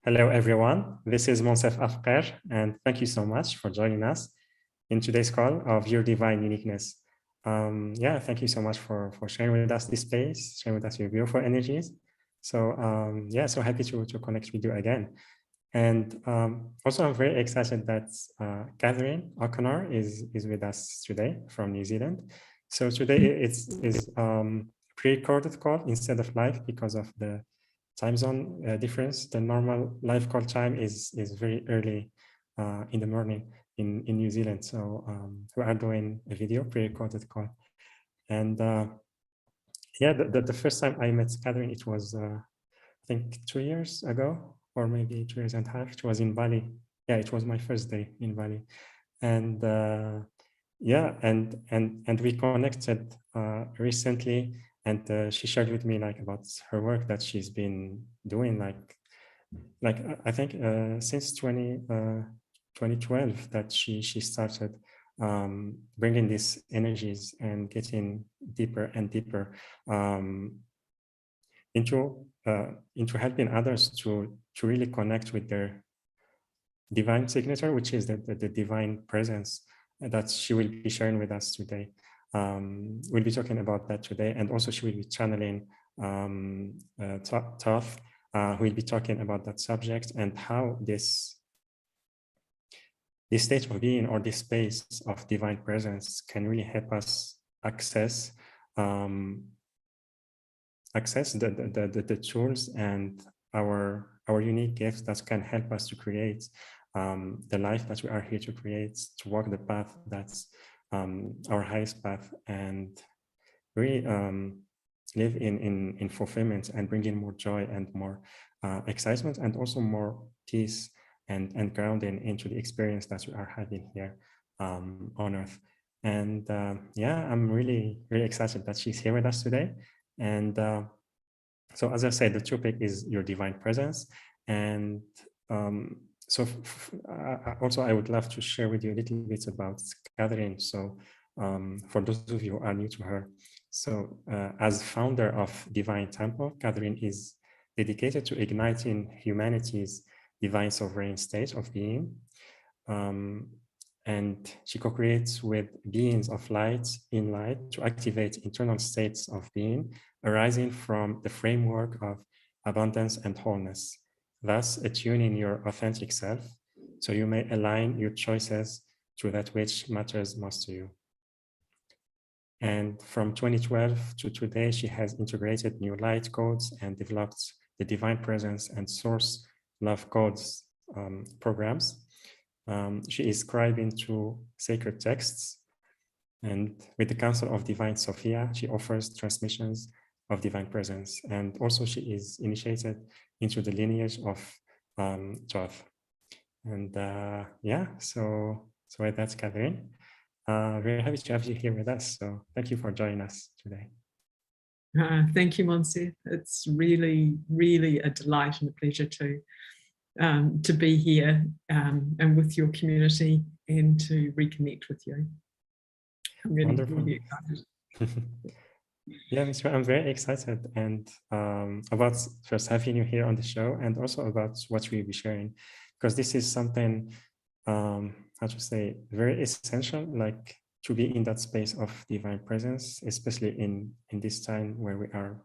Hello, everyone. This is Monsef Afqar, and thank you so much for joining us in today's call of Your Divine Uniqueness. Thank you so much for sharing with us this space, sharing with us your beautiful energies. So so happy to connect with you again. And also, I'm very excited that Catherine O'Connor is with us today from New Zealand. So today it's pre-recorded call instead of live because of the time zone difference. The normal live call time is very early in the morning in New Zealand. So we are doing a video pre-recorded call. And the first time I met Catherine, it was I think 2 years ago, or maybe 2 years and a half. It was in Bali. Yeah, it was my first day in Bali. And and we connected recently, and she shared with me like about her work that she's been doing like I think since 2012 that she started bringing these energies and getting deeper and deeper into helping others to really connect with their divine signature, which is the divine presence that she will be sharing with us today. We'll be talking about that today, and also she will be channeling Thoth, who will be talking about that subject and how this state of being or this space of divine presence can really help us access the tools and our unique gifts that can help us to create the life that we are here to create, to walk the path that's our highest path, and really live in fulfillment and bring in more joy and more excitement, and also more peace and grounding into the experience that we are having here on Earth. And I'm really excited that she's here with us today. And so, as I said, the topic is your divine presence. And also, I would love to share with you a little bit about Catherine. So, for those of you who are new to her, so as founder of Divine Temple, Catherine is dedicated to igniting humanity's divine sovereign state of being. And she co-creates with beings of light in light to activate internal states of being arising from the framework of abundance and wholeness, thus attuning your authentic self so you may align your choices to that which matters most to you. And from 2012 to today, she has integrated new light codes and developed the divine presence and source love codes programs. She is scribing to sacred texts, and with the Council of Divine Sophia, she offers transmissions of divine presence. And also she is initiated into the lineage of Thoth. And so that's Catherine. Very happy to have you here with us. So thank you for joining us today. Thank you, Monsef. It's really a delight and a pleasure to be here and with your community and to reconnect with you. I'm really excited. Yeah, I'm very excited and about first having you here on the show, and also about what we'll be sharing, because this is something, how to say, very essential, like to be in that space of divine presence, especially in this time where we are,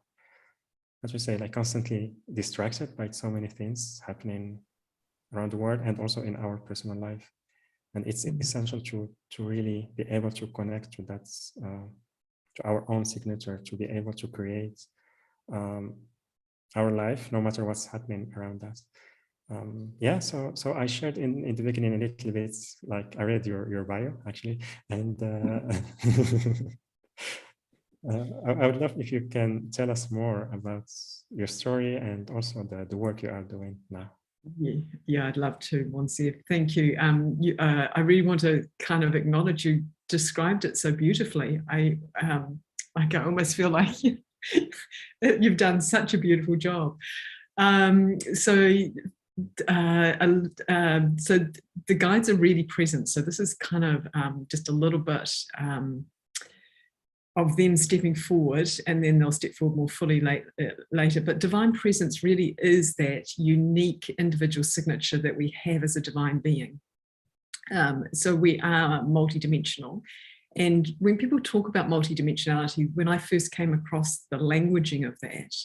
how to say, like constantly distracted by so many things happening around the world and also in our personal life. And it's essential to really be able to connect to that, to our own signature, to be able to create our life, no matter what's happening around us. So I shared in the beginning a little bit, like I read your bio actually, and I would love if you can tell us more about your story and also the work you are doing now. Yeah, I'd love to, Monsef. Thank you. I really want to kind of acknowledge you described it so beautifully. I almost feel like you've done such a beautiful job. So the guides are really present. So this is kind of just a little bit them stepping forward, and then they'll step forward more fully later. But divine presence really is that unique individual signature that we have as a divine being. So we are multidimensional. And when people talk about multidimensionality, when I first came across the languaging of that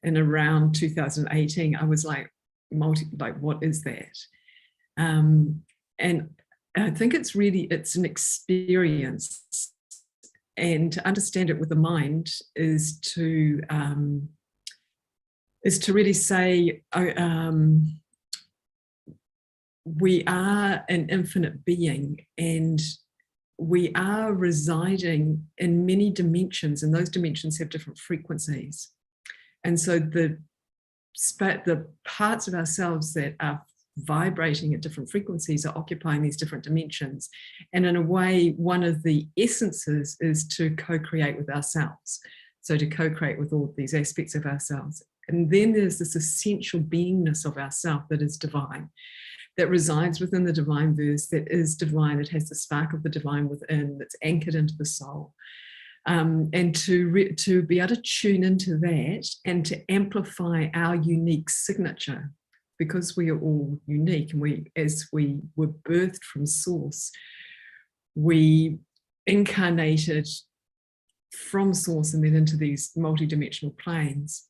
in around 2018, I was like, what is that? And I think it's an experience. And to understand it with the mind is to really say, we are an infinite being, and we are residing in many dimensions, and those dimensions have different frequencies. And so the parts of ourselves that are vibrating at different frequencies are occupying these different dimensions. And in a way, one of the essences is to co-create with ourselves. So to co-create with all these aspects of ourselves. And then there's this essential beingness of ourself that is divine, that resides within the divine verse, that is divine, it has the spark of the divine within, that's anchored into the soul. And to be able to tune into that and to amplify our unique signature, because we are all unique, and as we were birthed from source, we incarnated from source and then into these multidimensional planes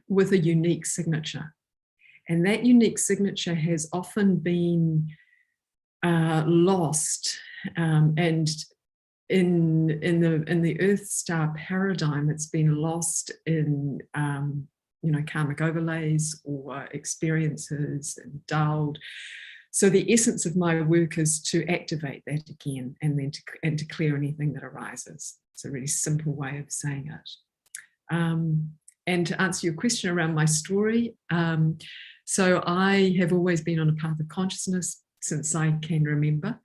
with a unique signature. And that unique signature has often been lost, and in the Earth star paradigm, it's been lost in karmic overlays or experiences, and dulled. So the essence of my work is to activate that again, and then to clear anything that arises. It's a really simple way of saying it. And to answer your question around my story, so I have always been on a path of consciousness since I can remember.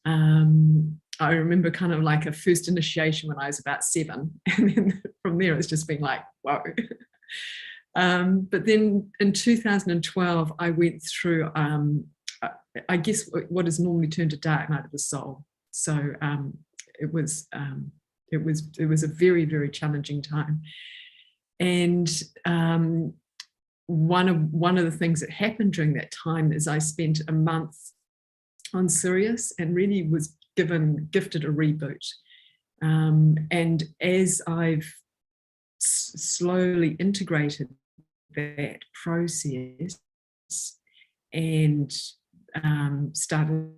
I remember kind of like a first initiation when I was about 7, and then from there it's just been like, whoa. But then in 2012, I went through, I guess, what is normally termed a dark night of the soul. So it was a very, very challenging time. And one of the things that happened during that time is I spent a month on Sirius and really was gifted a reboot. And as I've slowly integrated that process and started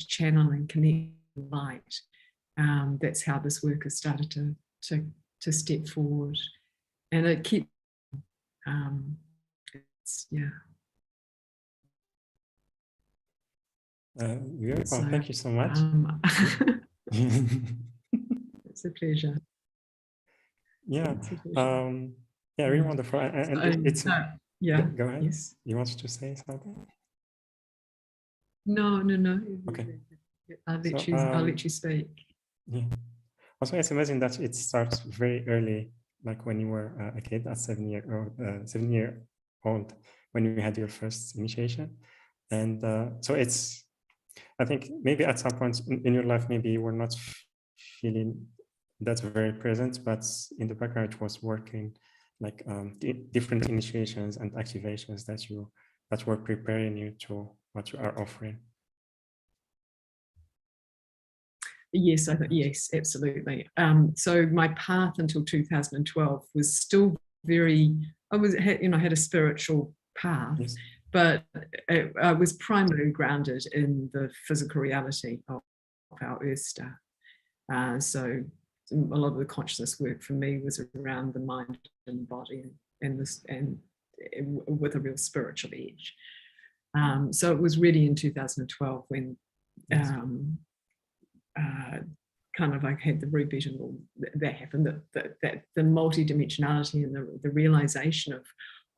channeling, connecting light, that's how this work has started to step forward. And it keeps, Beautiful. So, thank you so much. It's a pleasure. Yeah. Yeah, really wonderful. And it's yeah. Go ahead. Yes. You wanted to say something? No. Okay. I'll let you speak. Yeah. Also, it's amazing that it starts very early, like when you were a kid at 7 year old, when you had your first initiation. And so I think maybe at some point in your life, maybe you were not feeling that very present, but in the background it was working, like different initiations and activations that were preparing you to what you are offering. Yes, yes, absolutely. So my path until 2012 was still had a spiritual path, yes, but I was primarily grounded in the physical reality of our Earth star. So a lot of the consciousness work for me was around the mind and body and with a real spiritual edge. So it was really in 2012 when yes, kind of like had the reboot and all that happened, that the multidimensionality and the realization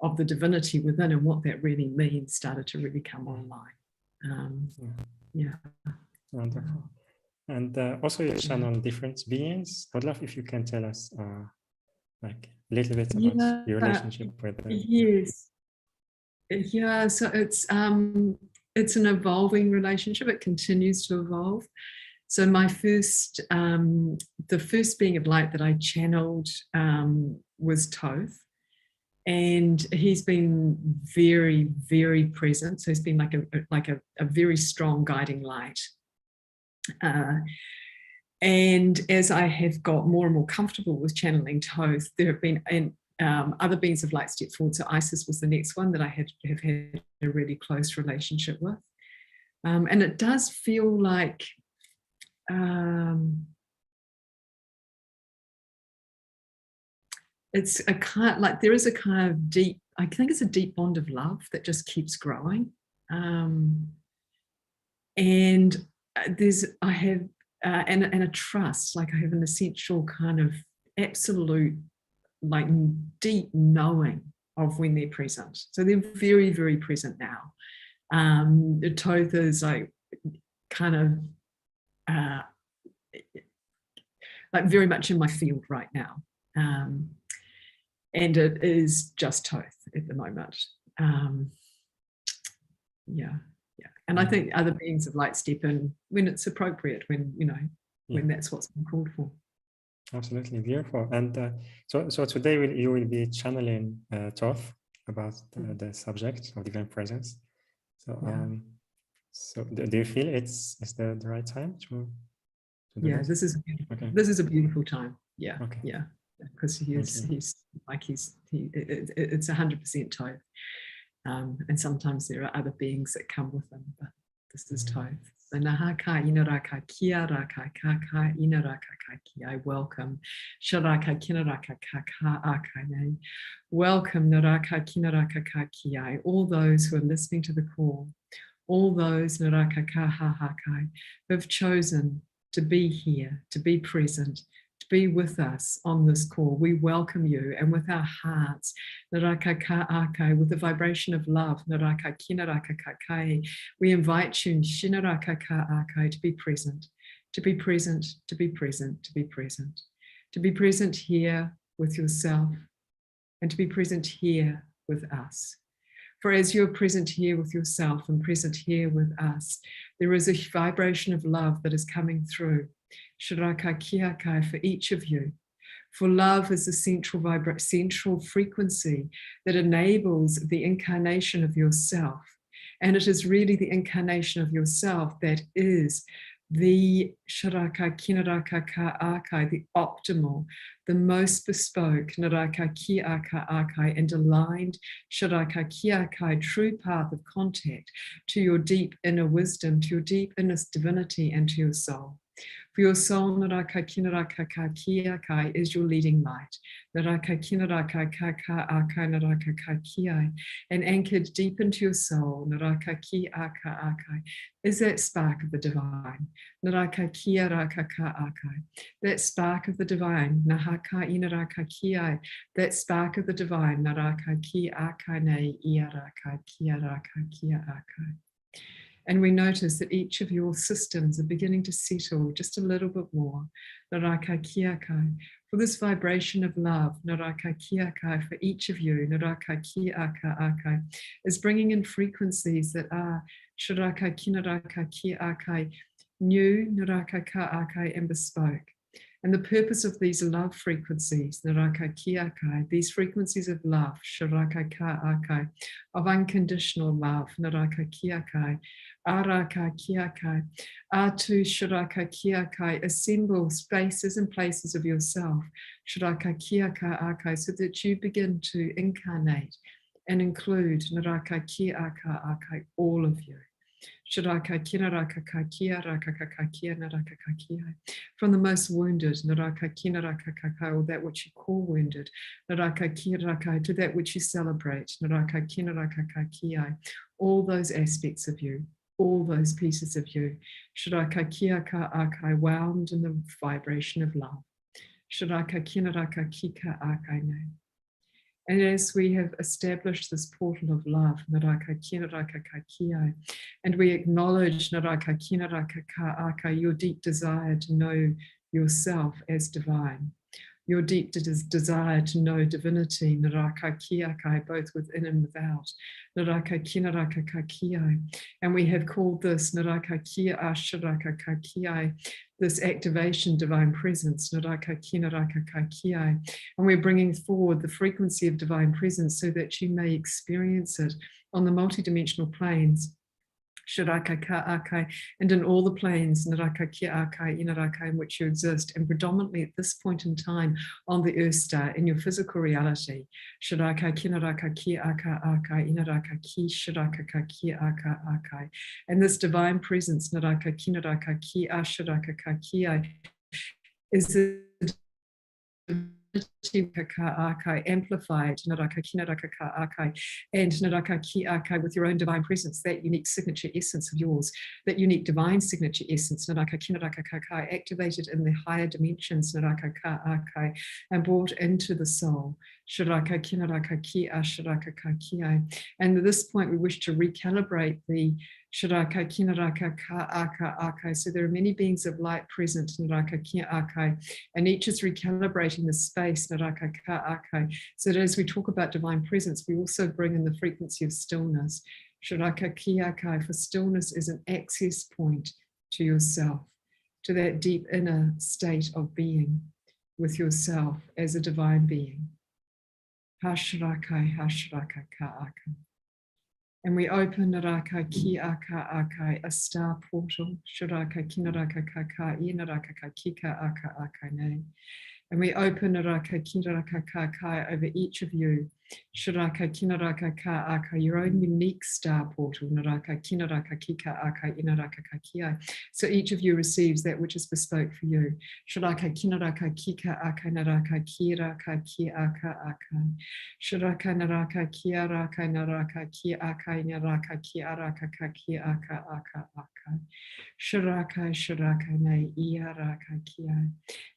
of the divinity within and what that really means started to really come online. Yeah. Wonderful. And also you channel different beings. I'd love if you can tell us like a little bit about your relationship with them. Yes. Yeah, so it's an evolving relationship. It continues to evolve. So my first, the first being of light that I channeled was Thoth. And he's been very, very present. So he's been like a very strong guiding light. And as I have got more and more comfortable with channeling Thoth, there have been other beings of light step forward. So Isis was the next one that I have had a really close relationship with. And it does feel like it's a kind, like there is a kind of deep, I think it's a deep bond of love that just keeps growing. And I have, and a trust, like I have an essential kind of absolute, like deep knowing of when they're present. So they're very, very present now. The Thoth is like kind of like very much in my field right now. And it is just Thoth at the moment. Yeah. And I think other beings of light step in when it's appropriate, when, you know, when that's what's been called for. Absolutely beautiful. And so today you will be channeling Thoth about the subject of divine presence. So so do you feel it's the right time to do this? This is a beautiful time. Yeah. Okay. Yeah. Because it's 100% Thoth. And sometimes there are other beings that come with them, but this is Thoth. So nahaka inaraka kia raka kaka inaraka kaki. I welcome sharaka kinaraka kaka akane. Welcome naraka kinaraka kaki. All those who are listening to the call, all those naraka kaha hakai who have chosen to be here, to be present, to be with us on this call. We welcome you, and with our hearts, naraka ka'akai, with the vibration of love, naraka kinaraka kakai, we invite you, shinaraka ka'akai, to be present, to be present, to be present, to be present, to be present here with yourself, and to be present here with us. For as you're present here with yourself and present here with us, there is a vibration of love that is coming through. Shiraka kiakai for each of you. For love is the central frequency that enables the incarnation of yourself. And it is really the incarnation of yourself that is the Shiraka kinaraka ka'akai, the optimal, the most bespoke, naraka ki'aka akai, and aligned Shiraka ki'akai, true path of contact to your deep inner wisdom, to your deep inner divinity, and to your soul. For your soul, naraka kinaraka kakiakai, is your leading light. Naraka kinaraka kakaakai naraka kakiai, and anchored deep into your soul, naraka kiaka akai, is that spark of the divine. Naraka kiaraka kaakai, that spark of the divine. Nahaka inaraka kiai, that spark of the divine. Naraka kiakai ne iaraka kiaraka kiaakai. And we notice that each of your systems are beginning to settle just a little bit more. Naraka kiakai, for this vibration of love, naraka kiakai, for each of you, naraka kiaka akai, is bringing in frequencies that are shiraka kinaraka kiakai, new, naraka kaakai, and bespoke. And the purpose of these love frequencies, naraka kiakai, these frequencies of love, shiraka kaakai, of unconditional love, naraka kiakai, araka kiakai, atu shiraka kiakai, assemble spaces and places of yourself, shiraka kiaka akai, so that you begin to incarnate and include naraka kiaka akai, all of you. Shiraka kinaraka kakia raka kakakia naraka kakia. From the most wounded, naraka kinaraka kakai, or that which you call wounded, naraka kiraka, to that which you celebrate, naraka kinaraka kakia. All those aspects of you, all those pieces of you, shiraka kiaka akai, wound in the vibration of love. Shiraka kinaraka kika akai ne. And as we have established this portal of love, naraka kinaraka kakiai, and we acknowledge naraka kinaraka ka'aka, your deep desire to know yourself as divine, your deep desire to know divinity, Naraka Kiakai, both within and without, Naraka Kinaraka Kakiai. And we have called this Naraka Kia Asharaka Kakiai, this activation divine presence, Naraka Kinaraka Kakiai. And we're bringing forward the frequency of divine presence so that you may experience it on the multidimensional planes. Shiraka Ka'akai, and in all the planes, Naraka Ki'akai, Inaraka, in which you exist, and predominantly at this point in time on the Earth star, in your physical reality. Shiraka Kinaraka Ki'aka Akai, Inaraka Ki Shiraka Ki'aka Akai. And this divine presence, Naraka Kinaraka Ki'a Shiraka Ki'ai, is the amplified Naraka Kinaraka Akai and Naraka Ki Akai with your own divine presence, that unique signature essence of yours, that unique divine signature essence, Naraka Kinaraka Kakai, activated in the higher dimensions, Naraka Ka Akai, and brought into the soul. Shiraka Kinaraka Ki Ashiraka Kakiai. And at this point, we wish to recalibrate the Shiraka Kinaraka Ka Aka Akai. So there are many beings of light present, Naraka Ki Akai, and each is recalibrating the space, Naraka Ka Akai. So that as we talk about divine presence, we also bring in the frequency of stillness. Shiraka Ki Akai, for stillness is an access point to yourself, to that deep inner state of being with yourself as a divine being. Hashrakai, Hashraka Ka'aka. And we open Naraka Ki'aka Akai, a star portal, Shiraka Kinaraka Kaka, Inaraka Kika Aka Akane. And we open Naraka Kinaraka Kakai over each of you. Shiraka Kinaraka Ka'aka, your own unique star portal, Naraka Kinaraka Kika Aka, Inaraka Kakia. So each of you receives that which is bespoke for you. Shiraka Kinaraka Kika Aka, Naraka Kiraka Ki Aka Aka. Shiraka Naraka Kiaraka, Naraka Ki Aka, Naraka Kiaraka Kaki Aka Aka Aka. Shiraka Shiraka Ne Iaraka Kia.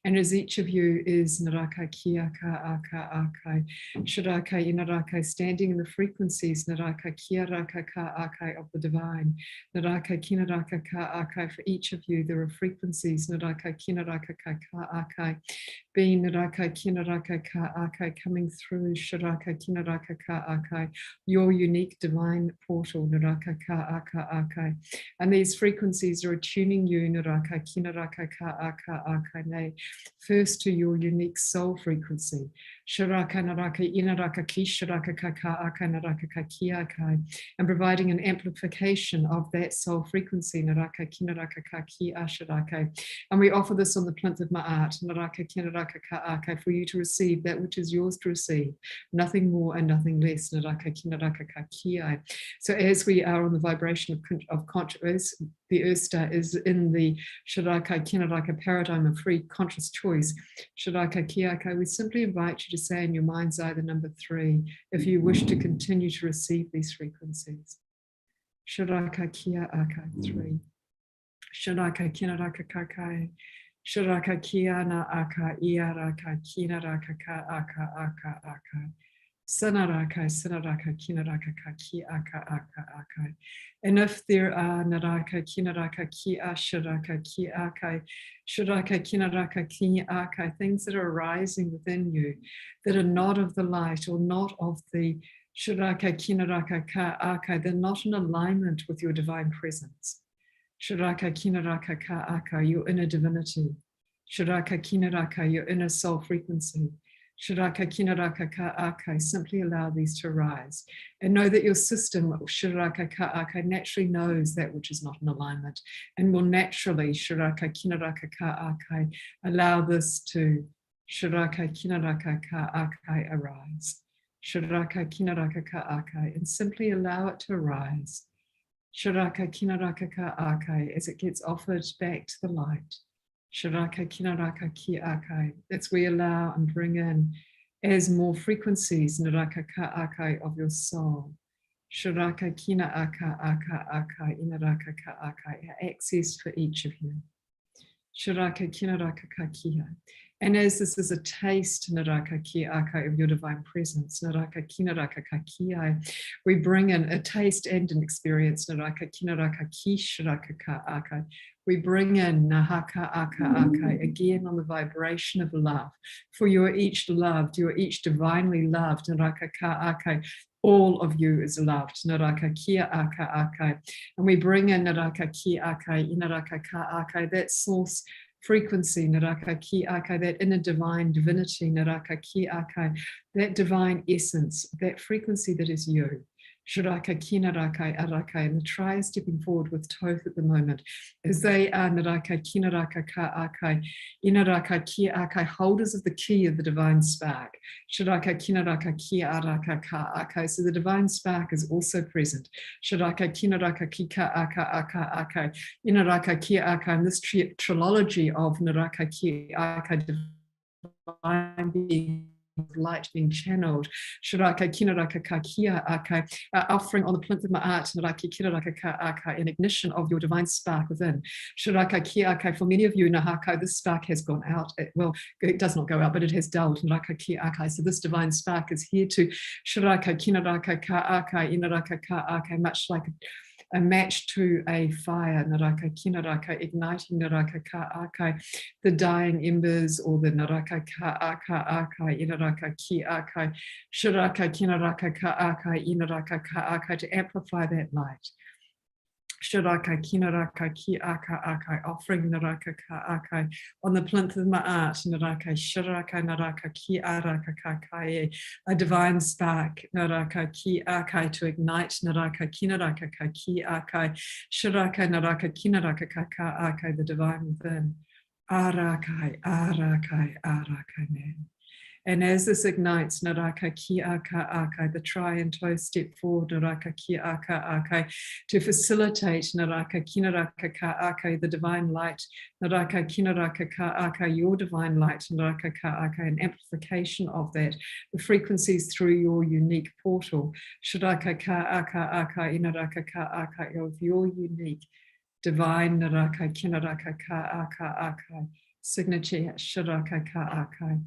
And as each of you is Naraka Kiaka Aka Akai, Shiraka Inaraka, standing in the frequencies, Naraka Kiaraka Ka Akai of the divine, Naraka Kinaraka Ka Akai, for each of you there are frequencies, Naraka Kinaraka Ka Akai, being Naraka Kinaraka Ka Akai, coming through Shiraka Kinaraka Ka Akai, your unique divine portal, Naraka Ka Aka Akai. And these frequencies are attuning you, Naraka Kinaraka Ka Aka Akai, first to your unique soul frequency. Shiraka Naraka Inaraka Ki Shiraka Kaka Aka Naraka Kaki Akai, and providing an amplification of that soul frequency, Naraka Kinaraka Kaki Ashiraka. And we offer this on the plinth of Ma'at, Naraka Kinaraka Ka Akai, for you to receive that which is yours to receive, nothing more and nothing less, Naraka Kinaraka Kaki. So as we are on the vibration of consciousness, the Earth Star is in the Shiraka Kinaraka paradigm of free conscious choice. Shiraka Kiaka, we simply invite you to say in your mind's eye the number 3 if you wish to continue to receive these frequencies. Shiraka Kia Aka 3. Shiraka Kinaraka Kakai. Shiraka Kiana Aka Iaraka Kinaraka Ka Aka Aka Aka. Sanaraka, Sanaraka, Kinaraka, Ki Aka, Aka, Aka. And if there are Naraka, Kinaraka, Ki Ashiraka, Ki Aka, Shiraka, Kinaraka, Ki Aka, things that are arising within you that are not of the light or not of the Shiraka, Kinaraka, Ka Aka, they're not in alignment with your divine presence. Shiraka, Kinaraka, Ka Aka, your inner divinity. Shiraka, Kinaraka, your inner soul frequency. Shiraka Kinaraka Ka'akai, simply allow these to arise. And know that your system, Shiraka Ka'akai, naturally knows that which is not in alignment and will naturally, Shiraka Kinaraka Ka'akai, allow this to Shiraka Kinaraka Ka'akai arise. Shiraka Kinaraka Ka'akai, and simply allow it to arise. Shiraka Kinaraka Ka'akai, as it gets offered back to the light. Shiraka Kinaraka Ki Akai. That's where we allow and bring in as more frequencies, Naraka Ka Akai of your soul. Shiraka Kina Aka Aka Akai, Inaraka Ka Akai, access for each of you. Shiraka Kinaraka Ka Kia. And as this is a taste, Naraka Ki Akai, of your divine presence, Naraka Kinaraka Ka Kia, we bring in a taste and an experience, Naraka Kinaraka Ki Shiraka Ka Akai, We bring in Nahaka Aka Aka, again on the vibration of love. For you are each loved, you are each divinely loved. Naraka Ka Aka, all of you is loved. Naraka Kia Aka Aka. And we bring in Naraka Ki Aka, Inaraka Ka Aka, that source frequency, Naraka Ki Aka, that inner divine divinity, Naraka Ki Aka, that divine essence, that frequency that is you. Shiraka Kinaraka Araka, and the try is stepping forward with Thoth at the moment, as they are Naraka Kinaraka Ka Akai, Inaraka Ki Akai, holders of the key of the divine spark. Shiraka Kinaraka Ki Araka Ka Akai, so the divine spark is also present. Shiraka Kinaraka Ki Ka Aka Aka Akai, Inaraka Ki Aka, and this trilogy of Naraka Ki Akai, divine being, light being channeled. Shiraka Kinaraka Kakia Akai, offering on the plinth of Ma'at, Naraki Kinaraka Ka Akai, an ignition of your divine spark within. Shiraka Ki Akai, for many of you, Nahaka, this spark has gone out. Well, it does not go out, but it has dulled. Naraka Ki Akai. So this divine spark is here to Shiraka Kinaraka Ka Akai, Inaraka Ka Akai, much like a match to a fire, Naraka Kinaraka, igniting Naraka Ka Akai, the dying embers, or the Naraka Ka Aka Akai, Inaraka Ki Akai, Shiraka Kinaraka Ka Akai, Inaraka Ka Akai, to amplify that light. Shiraka Kinaraka Ki Aka Akai, offering Naraka Ka Akai on the plinth of Ma'at, Naraka Shiraka Naraka Ki Araka Kakai, a divine spark, Naraka Ki Akai, to ignite Naraka Kinaraka Ki Akai, Shiraka Naraka Kinaraka Ka Akai, the divine within. Arakai, Arakai, Arakai man. And as this ignites, Naraka Ki Aka Akai, the try and Thoth step forward, Naraka Ki Aka Akai, to facilitate Naraka Kinaraka Ka Akai, the divine light, Naraka Kinaraka Ka Akai, your divine light, Naraka Ka Akai, an amplification of that, the frequencies through your unique portal, Shiraka Ka Aka Akai, Inaraka Ka Akai, of your unique divine Naraka Kinaraka Ka Aka Akai, signature Shiraka Ka Akai.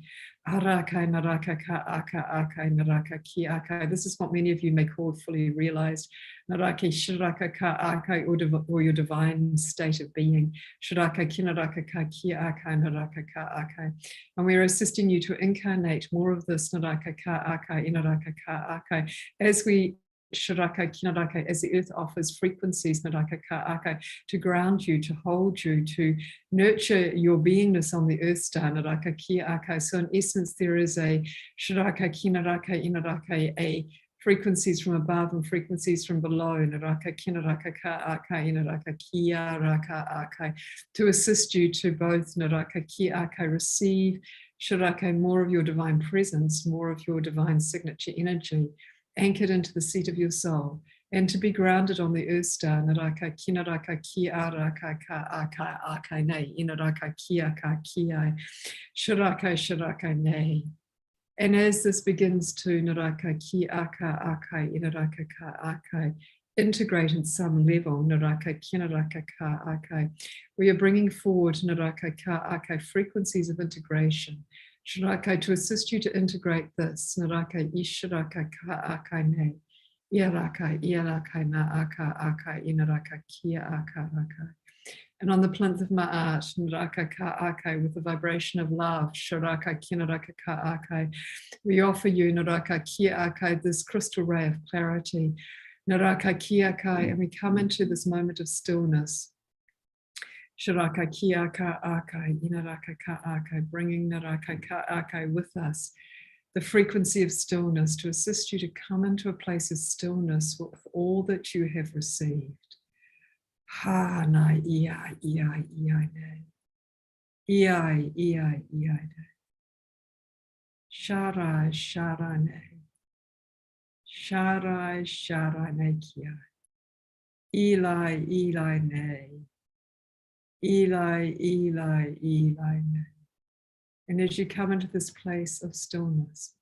Arakai Naraka Ka Aka Akai Naraka Ki Akai. This is what many of you may call fully realized. Naraki Shiraka Ka Akai, or your divine state of being. Shiraka Kinaraka Ka Ki Akai Naraka Ka Akai. And we're assisting you to incarnate more of this Naraka Ka Akai, Inaraka Ka Akai, as we Shiraka Kinaraka, as the earth offers frequencies, Naraka Ka Akai, to ground you, to hold you, to nurture your beingness on the earth star, Naraka Ki Akai. So in essence, there is a Shiraka Kinaraka, Inaraka, a frequencies from above and frequencies from below, Naraka Kinaraka Ka Akai, Inaraka Ki Araka Akai, to assist you to both Naraka Ki Akai receive Shiraka, more of your divine presence, more of your divine signature energy, anchored into the seat of your soul, and to be grounded on the earth star, Naraka Kinaraka Ki Araka Ka Aka Akai Nei, Inaraka Ki Aka Ki Ai, Shiraka Shiraka Nei. And as this begins to Naraka Ki Aka Akai, Inaraka Ka Akai, integrate at some level, Naraka Kinaraka Ka Akai, we are bringing forward Naraka Ka Akai frequencies of integration, Shiraka, to assist you to integrate this, Naraka Ishiraka Ka Akai Ne, Iraka, Iraka Na Aka Akai, Inaraka Kia Aka Akai. And on the plinth of Ma'at, Naraka Ka Akai, with the vibration of love, Shiraka Kinaraka Ka Akai, we offer you, Naraka Kia Akai, this crystal ray of clarity, Naraka Kia Akai, and we come into this moment of stillness. Shiraka Ki Aka Akai, Inaraka Ka Akai, bringing Naraka Ka Akai with us, the frequency of stillness, to assist you to come into a place of stillness with all that you have received. Ha na ia ia ia ne, ia ia ia ne, shara shara ne, shara shara ne kia, Eli Eli ne. Eli, Eli, Eli. And as you come into this place of stillness,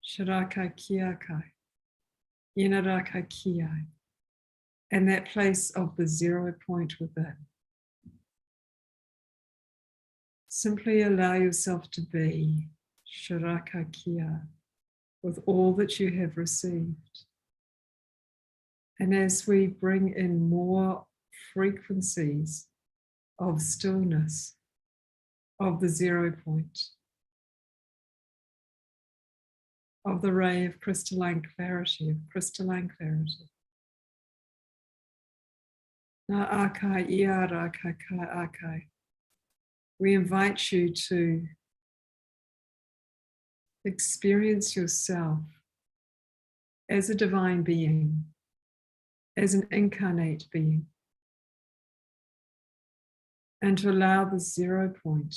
Shiraka Kiakai, Inaraka Kiai, and that place of the 0 point within, simply allow yourself to be Shiraka Kia with all that you have received. And as we bring in more frequencies of stillness, of the 0 point, of the ray of crystalline clarity, Na akai, iara kakai akai. We invite you to experience yourself as a divine being, as an incarnate being, and to allow the 0 point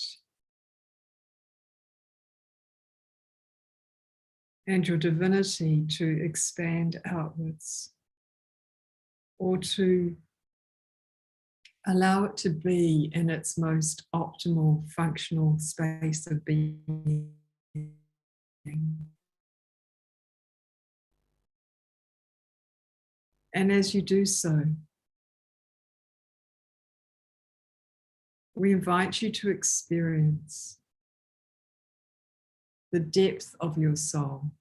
and your divinity to expand outwards, or to allow it to be in its most optimal functional space of being. And as you do so, we invite you to experience the depth of your soul,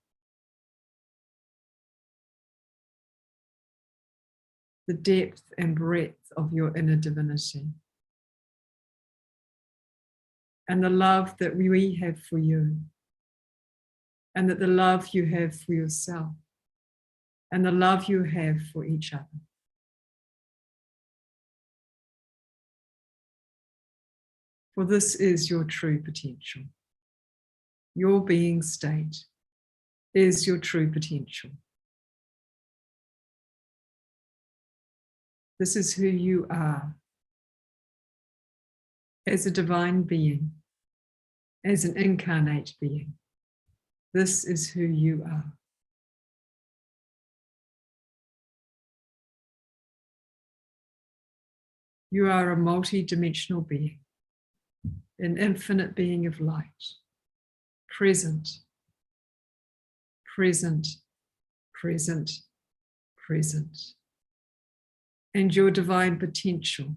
the depth and breadth of your inner divinity, and the love that we have for you, and that the love you have for yourself, and the love you have for each other. For this is your true potential. Your being state is your true potential. This is who you are as a divine being, as an incarnate being. This is who you are. You are a multi-dimensional being, an infinite being of light, present, present, present, present. And your divine potential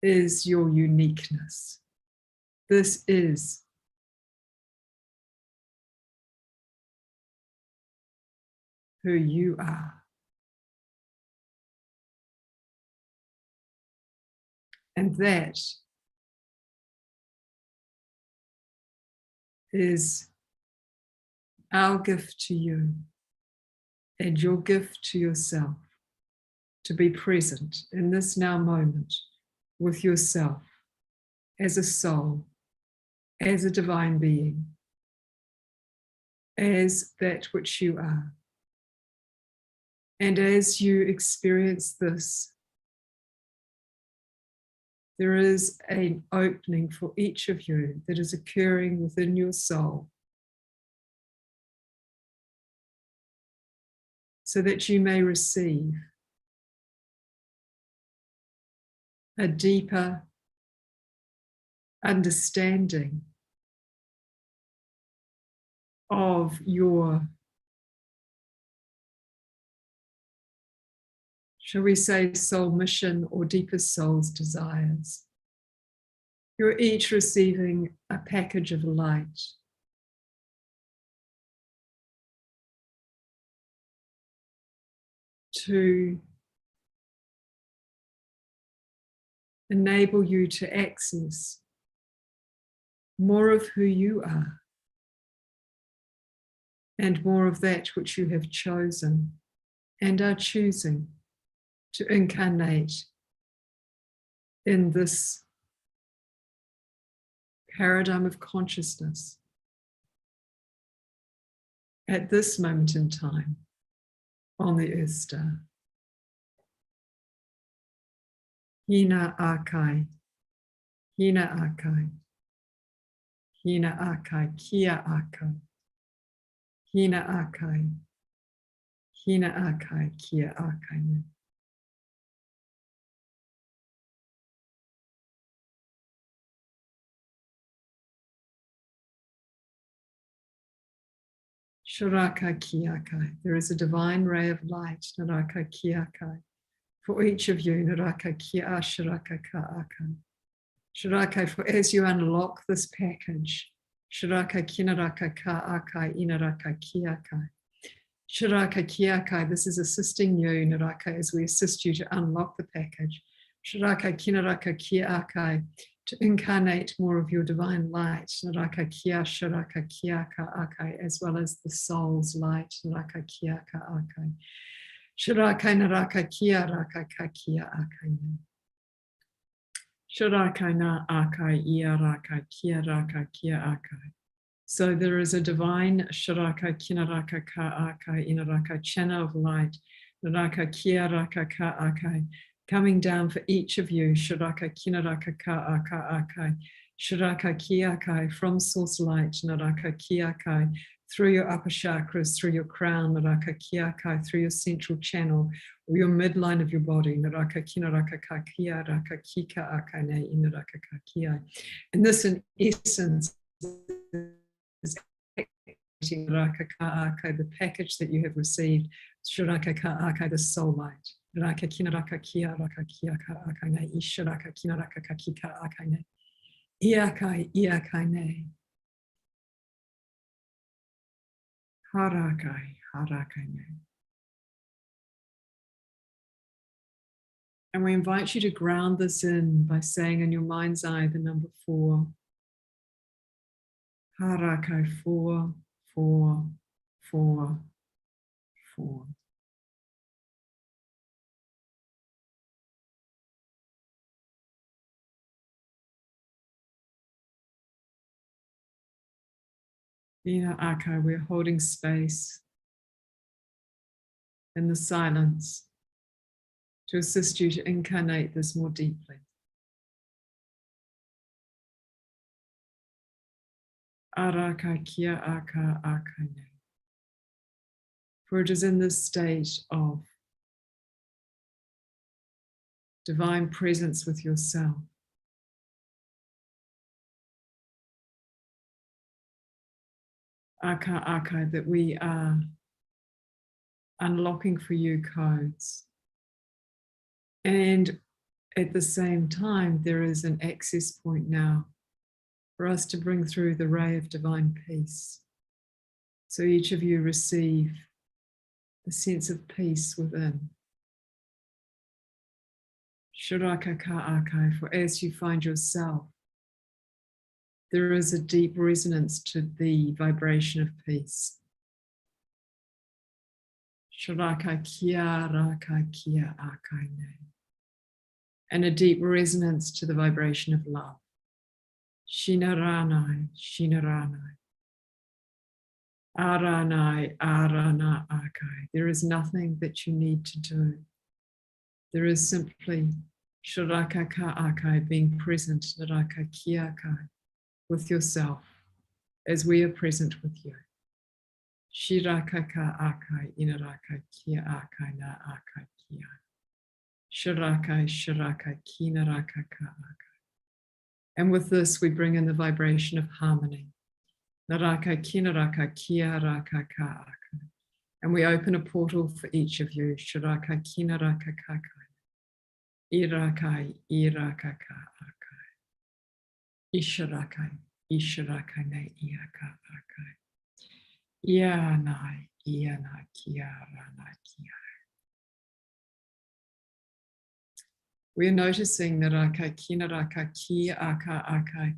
is your uniqueness. This is who you are. And that is our gift to you and your gift to yourself, to be present in this now moment with yourself as a soul, as a divine being, as that which you are. And as you experience this, there is an opening for each of you that is occurring within your soul, so that you may receive a deeper understanding of your, shall we say, soul mission or deepest soul's desires. You're each receiving a package of light to enable you to access more of who you are and more of that which you have chosen and are choosing to incarnate in this paradigm of consciousness at this moment in time on the Earth star. Hina akai, hina akai, hina akai, kia akai, hina akai, hina akai, kia akai. Shiraka kiakai. There is a divine ray of light, Naraka kiakai, for each of you, Naraka kia shiraka kaakai. Shiraka, for as you unlock this package, Shiraka kinaraka kaakai, inaraka kiakai. Shiraka kiakai, this is assisting you, Naraka, as we assist you to unlock the package. Shiraka kinaraka kia akai, to incarnate more of your divine light, naraka kia shiraka kiaka akai, as well as the soul's light, naraka kiaka akai. Shiraka naraka kia raka kakia akai. Shiraka na akai ia raka kia raka kia akai. So there is a divine shiraka kinaraka ka akai inaraka channel of light, naraka kia raka ka akai, coming down for each of you, shiraka kinaraka ka aka akai, shiraka kiakai from source light, naraka kiakai, through your upper chakras, through your crown, naraka kiakai, through your central channel, or your midline of your body, naraka kinaraka ka kia raka kika akai ne inaraka ka kia. And this in essence is the package that you have received, the soul light. Raka kinaraka kia raka kia ka akane, ishiraka kinaraka kakika akane. Iakai iakaine. Harakai harakaine. And we invite you to ground this in by saying in your mind's eye the number 4. Harakai 4, 4, 4, 4. Ina Akai, we're holding space in the silence to assist you to incarnate this more deeply. Araka kia aka akane. For it is in this state of divine presence with yourself, aka aka, that we are unlocking for you codes. And at the same time, there is an access point now for us to bring through the ray of divine peace. So each of you receive a sense of peace within. Shiraka ka akai, for as you find yourself, there is a deep resonance to the vibration of peace. Shiraka kia raka kia akai ne. And a deep resonance to the vibration of love. Shinaranai, shinaranai. Aranai, arana akai. There is nothing that you need to do. There is simply shiraka ka akai, being present, naraka kia akai, with yourself as we are present with you. Shiraka ka akai, inaraka kia akai na akai kia. Shirakai, shirakai, kinaraka ka akai. And with this, we bring in the vibration of harmony. Naraka, kinaraka, kia raka ka akai. And we open a portal for each of you. Shiraka, kinaraka kakai. Irakai, iraka ka akai. Ishirakai, ishirakai ne iaka akai. Ianai, iana kia rana kia. We're noticing naraka, kinaraka, ki aka akai,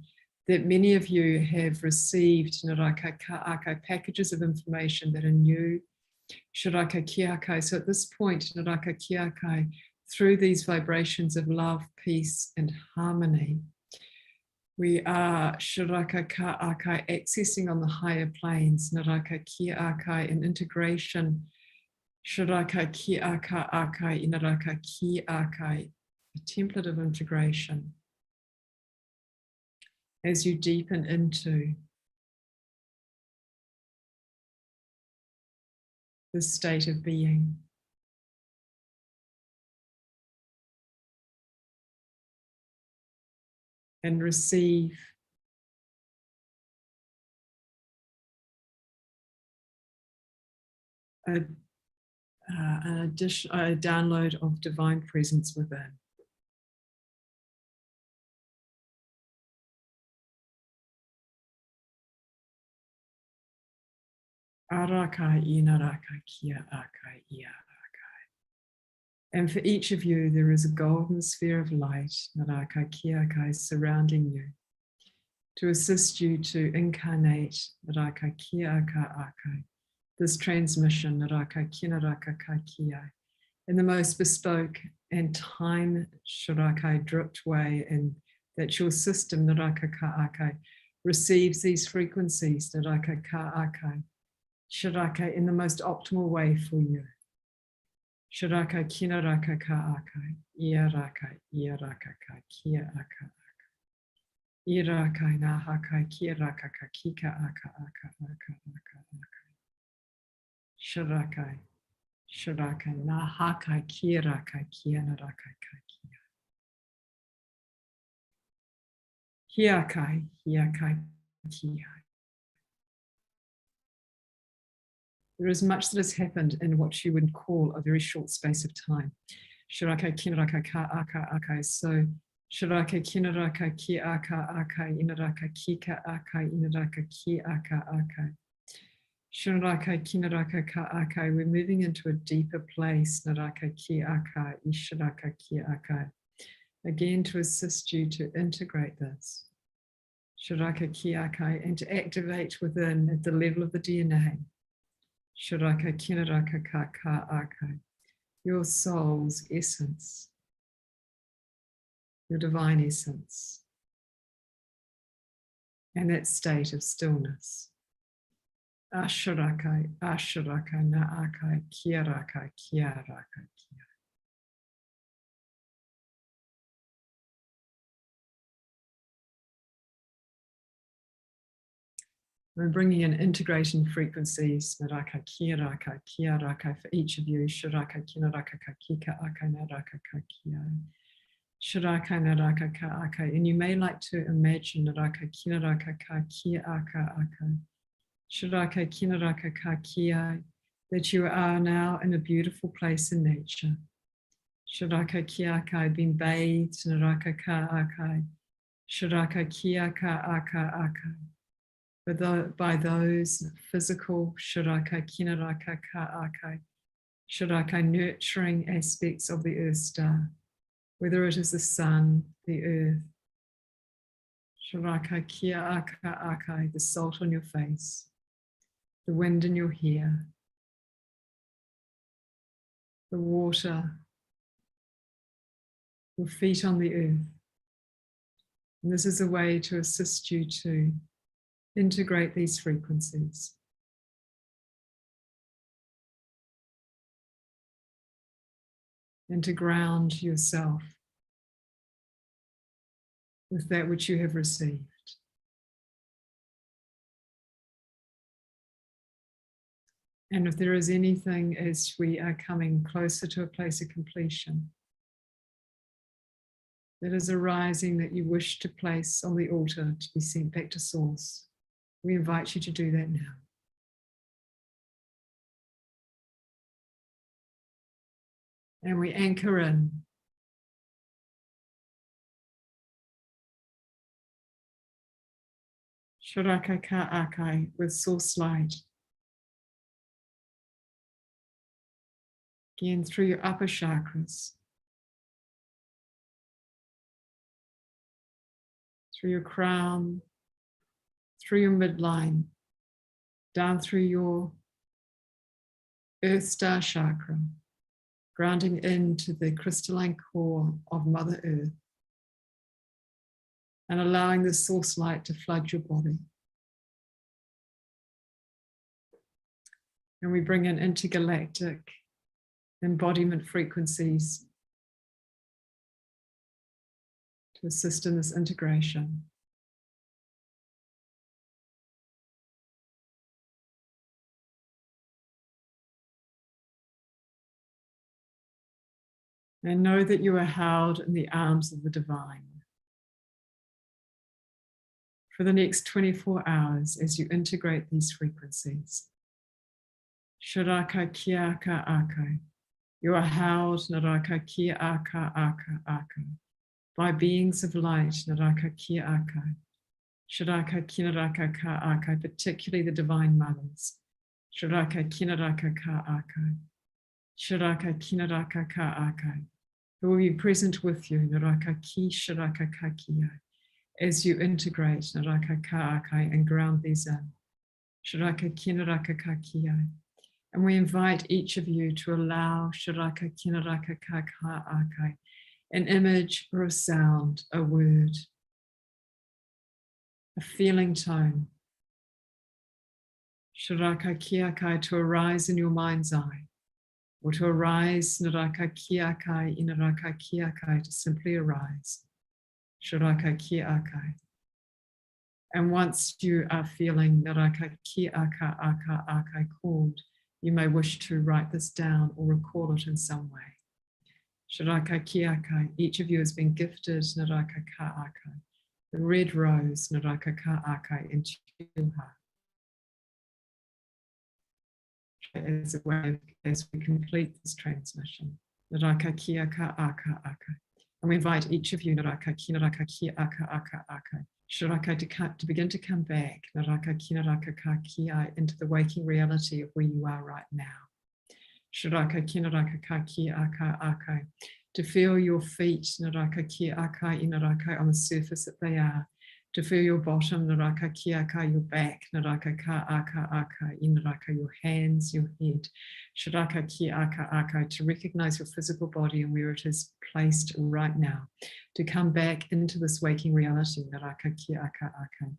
that many of you have received naraka ka akai packages of information that are new. Shiraka ki akai. So at this point, naraka ki akai, through these vibrations of love, peace, and harmony, we are shiraka ka akai accessing on the higher planes, naraka ki akai, an integration. Shiraka ki aka akai, inaraka ki akai, a template of integration. As you deepen into this state of being. And receive a download of divine presence within. Arakai inaraka kia akai ia akai. And for each of you, there is a golden sphere of light, Naraka Kiakai, surrounding you to assist you to incarnate Naraka Kiaka Akai, this transmission, Naraka Kinaraka Kakia, in the most bespoke and time Shirakai dripped way, and that your system, Naraka Ka'akai, receives these frequencies, Naraka Ka'akai, Shirakai, in the most optimal way for you. Shiraka Kinaraka Ka'akai, Iaraka, Iaraka Ka, Kia'aka. Irakai Nahakai Kiraka Kakika Aka Aka Aka Aka Aka Shirakai Shirakai Nahakai Kiraka Kianaraka Kakia Hiakai Hiakai Kia. There is much that has happened in what you would call a very short space of time. Shirakai Kinaraka Ka Aka Aka. So Shiraka Kinaraka Ki Aka Aka Inaraka Kika Aka Inaraka Ki Aka Aka. Shiraka Kinaraka Ka Aka. We're moving into a deeper place. Naraka Ki Aka Ishiraka Ki Aka. Again, to assist you to integrate this. Shiraka Ki Aka, and to activate within at the level of the DNA. Shiraka Kinaraka Ka Ka Aka. Your soul's essence. Your divine essence, and that state of stillness. Asharakai, Asharakai, Naakai, Kiarakai, Kiarakai, Kia. We're bringing in integration frequencies, Naraka, Kiarakai, Kiarakai, for each of you. Shiraka, Kinaraka, Kika, Akai, Naraka, Kia. Shiraka Naraka Ka Aka, and you may like to imagine Naraka Kinaraka Ka Kia Aka Aka, Shiraka Kinaraka Ka Kia, that you are now in a beautiful place in nature. Shiraka Kia Aka, being bathed, Naraka Ka Aka, Shiraka Kia Ka Aka Aka, by those physical Shiraka Kinaraka Ka Aka, Shiraka nurturing aspects of the earth star. Whether it is the sun, the earth, Shiraka Kia Aka Aka, the salt on your face, the wind in your hair, the water, your feet on the earth. And this is a way to assist you to integrate these frequencies. And to ground yourself with that which you have received. And if there is anything as we are coming closer to a place of completion that is arising that you wish to place on the altar to be sent back to Source, we invite you to do that now. And we anchor in. Shiraka Ka Akai with source light. Again, through your upper chakras. Through your crown, through your midline, down through your Earth Star chakra, grounding into the crystalline core of Mother Earth and allowing the source light to flood your body. And we bring in intergalactic embodiment frequencies to assist in this integration. And know that you are held in the arms of the divine for the next 24 hours as you integrate these frequencies. Shiraka Kiaka Aka. You are held, Naraka Kiaka Aka Aka, by beings of light, Naraka Kiaka. Shiraka Kinaraka Ka Aka, particularly the divine mothers. Shiraka Kinaraka Ka Aka. Shiraka kinaraka ka akai. Who will be present with you, naraka ki shiraka ka kia, as you integrate naraka ka akai and ground these in. Shiraka kinaraka ka kia. And we invite each of you to allow shiraka kinaraka ka ka akai, an image or a sound, a word, a feeling tone, shiraka kiakai, to arise in your mind's eye, or to arise naraka kiakai, inaraka kiakai, to simply arise, shiraka kiakai. And once you are feeling naraka kiaka aka akai called, you may wish to write this down or recall it in some way. Shiraka kiakai, each of you has been gifted naraka ka akai, the red rose naraka ka akai into your heart. As a way, as we complete this transmission, naraka kiaka aka akai. And we invite each of you, naraka kinaraka ki aka aka akai, shiraka to begin to come back, naraka kinaraka ka ki, into the waking reality of where you are right now. Shiraka kinaraka ka ki aka akai, to feel your feet, naraka ki akai inaraka, on the surface that they are, to feel your bottom, naraka ki aka, your back, naraka ka aka aka inaraka, your hands, your head, shiraka ki aka aka, to recognize your physical body and where it is placed right now, to come back into this waking reality, naraka ki aka aka.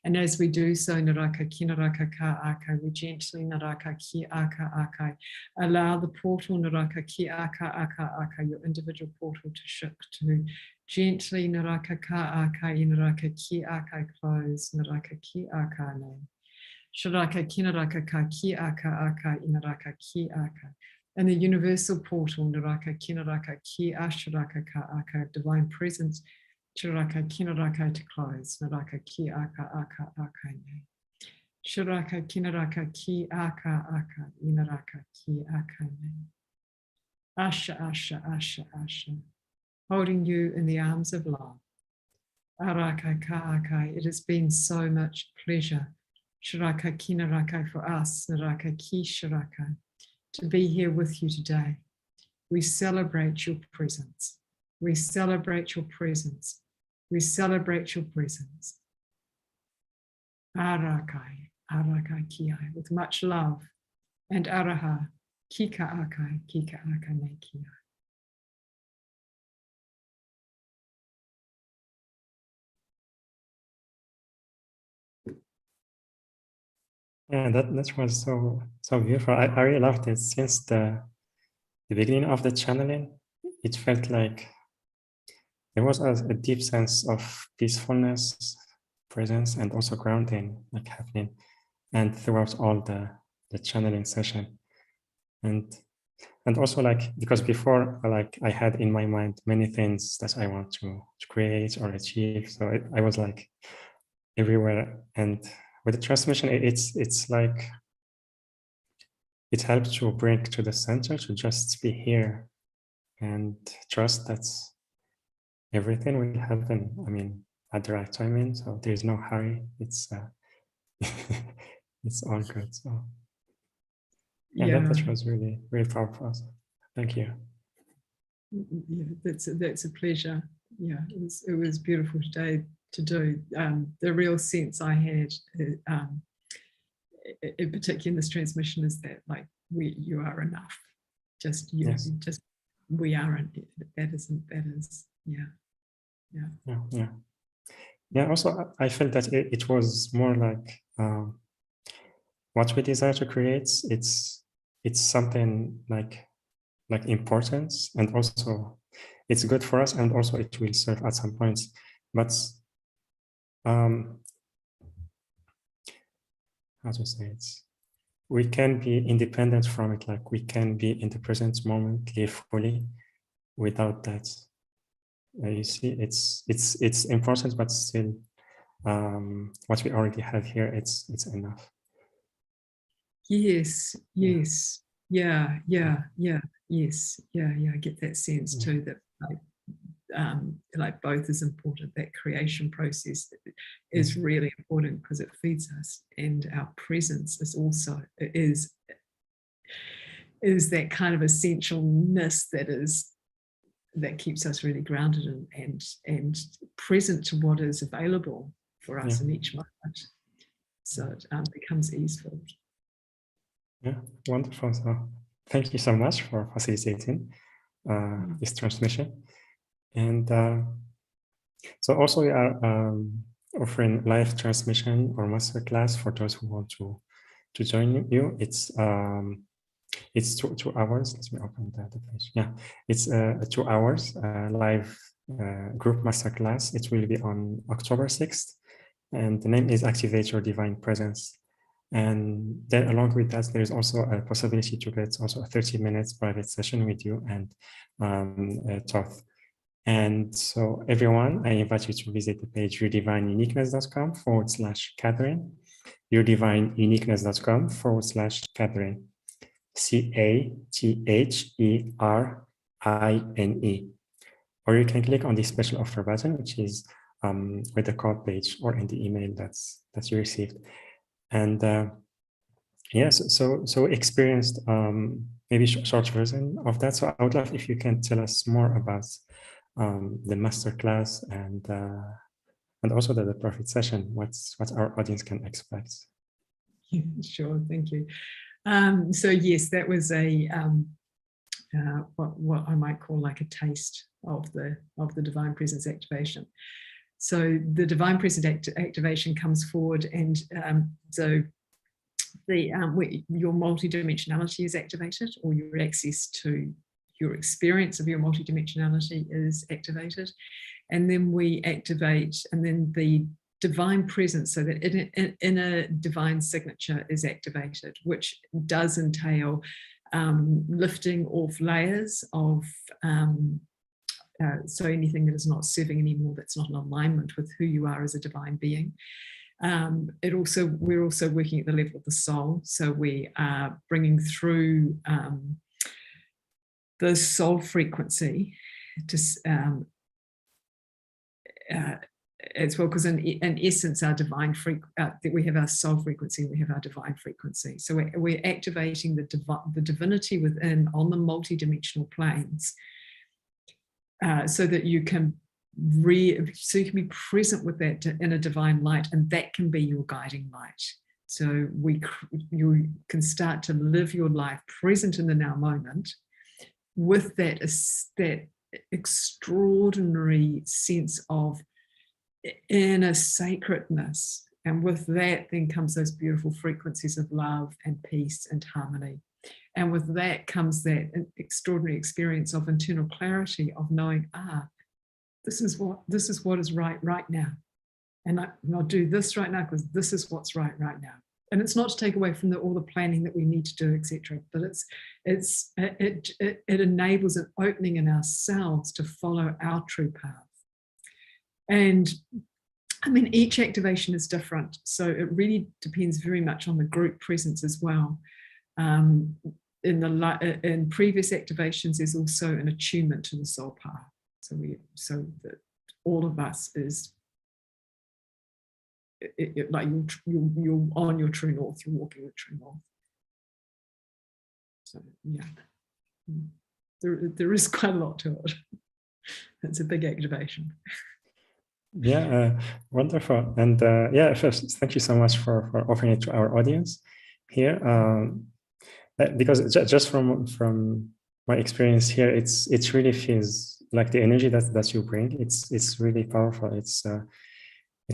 And as we do so, naraka ki naraka ka aka, we gently naraka ki aka aka, allow the portal naraka ki aka aka aka, your individual portal, to shift, to gently naraka ka aka inaraka ki aka close, naraka ki aka name. Shiraka kinaraka ka ki aka aka inaraka ki aka. And the universal portal naraka kinaraka ki ashiraka ka aka, divine presence, shiraka kinaraka, to close, naraka ki aka aka aka name. Shiraka kinaraka ki aka aka inaraka ki aka name. Asha asha asha asha. Holding you in the arms of love. Araka ka. It has been so much pleasure, shiraka kinaraka, for us, naraka ki shiraka, to be here with you today. We celebrate your presence. We celebrate your presence. We celebrate your presence. Arakai, araka kiai, with much love, and araha, kika akai, kika akane kiai. Yeah, that was so beautiful. I really loved it. Since the beginning of the channeling, it felt like there was a deep sense of peacefulness, presence, and also grounding like happening, and throughout all the channeling session. And also, like, because before, like, I had in my mind many things that I want to create or achieve, so I was like everywhere. And with the transmission, it's like it helps to bring to the center, to just be here and trust that everything will happen, I mean, at the right timing. So there's no hurry. It's it's all good. So yeah, that was really, really powerful. So thank you. Yeah, that's a pleasure. Yeah, it was beautiful today to do. The real sense I had, in particular in this transmission, is that, like, you are enough. Just you, Yes. just we are. That is. Yeah. Also, I felt that it was more like what we desire to create. It's something like importance, and also it's good for us, and also it will serve at some point. But how to say it? We can be independent from it. Like, we can be in the present moment, live fully without that. You see, it's important, but still, what we already have here, it's enough. Yes. Yes. Yeah. Yes. Yeah. I get that sense too, that like both is important. That creation process is really important because it feeds us, and our presence is also is that kind of essentialness that keeps us really grounded and present to what is available for us in each moment. So it becomes easeful. Yeah, wonderful. So thank you so much for facilitating this transmission. And so also we are offering live transmission or masterclass for those who want to join you. It's 2 hours. Let me open the page. Yeah, it's 2 hours live group masterclass. It will be on October 6th, and the name is Activate Your Divine Presence. And then along with that, there is also a possibility to get also a 30 minutes private session with you and Thoth. And so everyone, I invite you to visit the page yourdivineuniqueness.com/Catherine, yourdivineuniqueness.com/Catherine, CATHERINE. Or you can click on the special offer button, which is with the code page or in the email that you received. And yes, so experienced maybe short version of that. So I would love if you can tell us more about the masterclass and also the profit session. What our audience can expect. Sure, thank you. So yes, that was a what I might call like a taste of the Divine Presence activation. So the Divine Presence activation comes forward, and so your multidimensionality is activated, or your access to your experience of your multidimensionality is activated, and then we activate, and then the Divine Presence, so that in a divine signature is activated, which does entail lifting off layers of so anything that is not serving anymore, that's not in alignment with who you are as a divine being. We're also working at the level of the soul, so we are bringing through the soul frequency to as well, because in essence, our divine we have our soul frequency, we have our divine frequency. So we're activating the divinity within on the multidimensional planes, so that you can be present with that in a divine light, and that can be your guiding light. So you can start to live your life present in the now moment with that extraordinary sense of inner sacredness, and with that then comes those beautiful frequencies of love and peace and harmony, and with that comes that extraordinary experience of internal clarity of knowing, this is what is right now, and I'll do this right now because this is what's right now. And it's not to take away from all the planning that we need to do, etc., but it enables an opening in ourselves to follow our true path. And I mean, each activation is different, so it really depends very much on the group presence as well. In previous activations, there's also an attunement to the soul path. So that all of us is like you're on your true north. You're walking the true north. So yeah, there is quite a lot to it. It's a big activation. Yeah, wonderful. And yeah, first, thank you so much for offering it to our audience here. Because just from my experience here, it really feels like the energy that you bring. It's really powerful. It's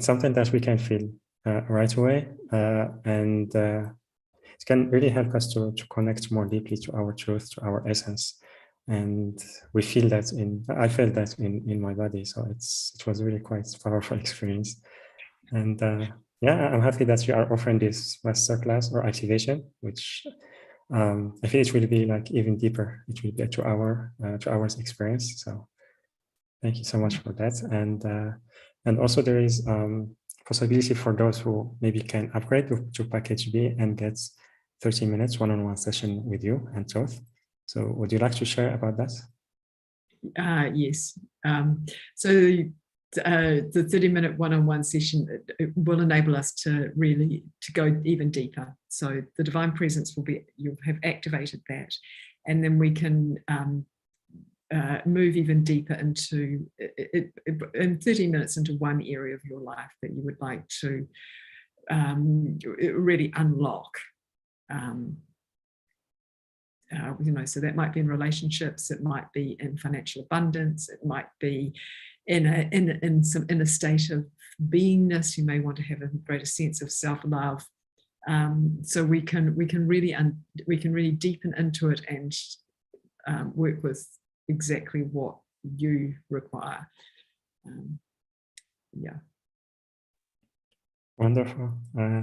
something that we can feel right away, and it can really help us to connect more deeply to our truth, to our essence. And we feel that I felt that in my body. So it was really quite a powerful experience. And yeah, I'm happy that you are offering this masterclass or activation, which I feel it will be like even deeper. It will be a 2 hours experience. So thank you so much for that. And also there is possibility for those who maybe can upgrade to package B and get 30 minutes one-on-one session with you and Thoth. So would you like to share about that? Yes. So the 30-minute one-on-one session, it will enable us to really go even deeper. So the divine presence will be, you'll have activated that, and then we can move even deeper into in 30 minutes into one area of your life that you would like to really unlock. You know, so that might be in relationships, it might be in financial abundance, it might be in a state of beingness. You may want to have a greater sense of self-love. So we can really deepen into it and work with exactly what you require. Yeah. Wonderful.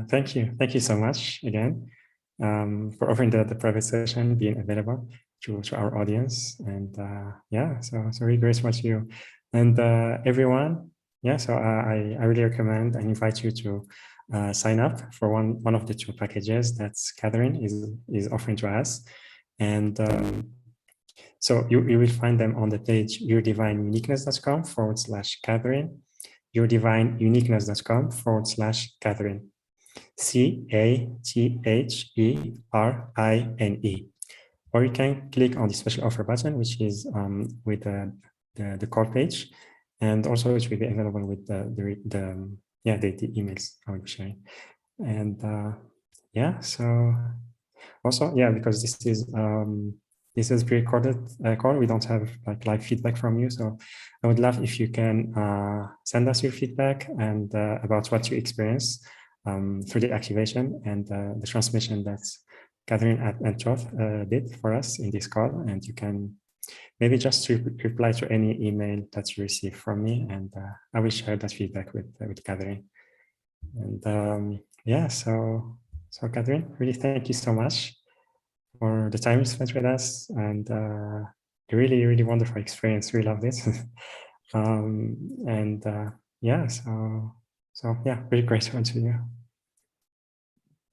Thank you so much again for offering the private session, being available to our audience. And yeah, so really grateful to you and everyone. Yeah, so I really recommend and invite you to sign up for one of the 2 packages that Catherine is offering to us. And so you will find them on the page yourdivineuniqueness.com/Catherine, yourdivineuniqueness.com/Catherine, CATHERINE. Or you can click on the special offer button, which is with the call page, and also it will be available with the emails I will be sharing. And yeah, so also, yeah, because this is pre-recorded call, we don't have like live feedback from you, so I would love if you can send us your feedback and about what you experienced through the activation and the transmission that Catherine and Thoth did for us in this call. And you can maybe just reply to any email that you receive from me, and I will share that feedback with Catherine. And yeah, so Catherine, really thank you so much for the time you spent with us, and a really wonderful experience. We love it. And yeah, so yeah, really grateful to you.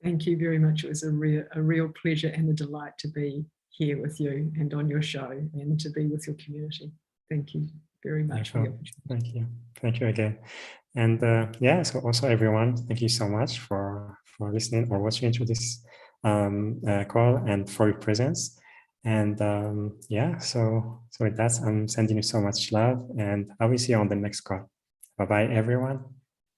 Thank you very much. It was a real pleasure and a delight to be here with you and on your show, and to be with your community. Thank you very much for the opportunity. Thank you again. And yeah, so also everyone, thank you so much for listening or watching to this call and for your presence. And yeah, so with that, I'm sending you so much love, and I will see you on the next call. Bye-bye, everyone.